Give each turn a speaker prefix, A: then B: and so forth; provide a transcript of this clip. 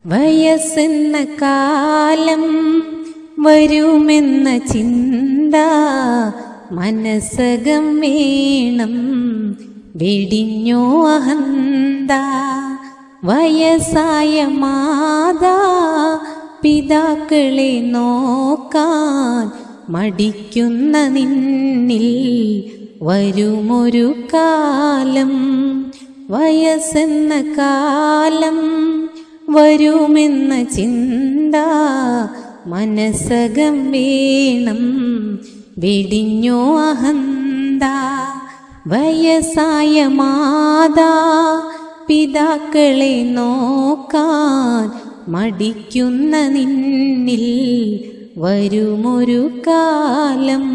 A: വയസ്സെന്ന കാലം വരുമെന്ന ചിന്ത മനസ്സകം വേണം, വെടിഞ്ഞോ അഹന്ത. വയസ്സായ മാതാ പിതാക്കളെ നോക്കാൻ മടിക്കുന്ന നിന്നിൽ വരുമൊരു കാലം. വയസ്സെന്ന കാലം വരുമെന്ന ചിന്ത മനസ്സകം വേണം, വെടിഞ്ഞോ അഹന്ത. വയസ്സായ മാതാ പിതാക്കളെ നോക്കാൻ മടിക്കുന്ന നിന്നിൽ വരുമൊരു കാലം.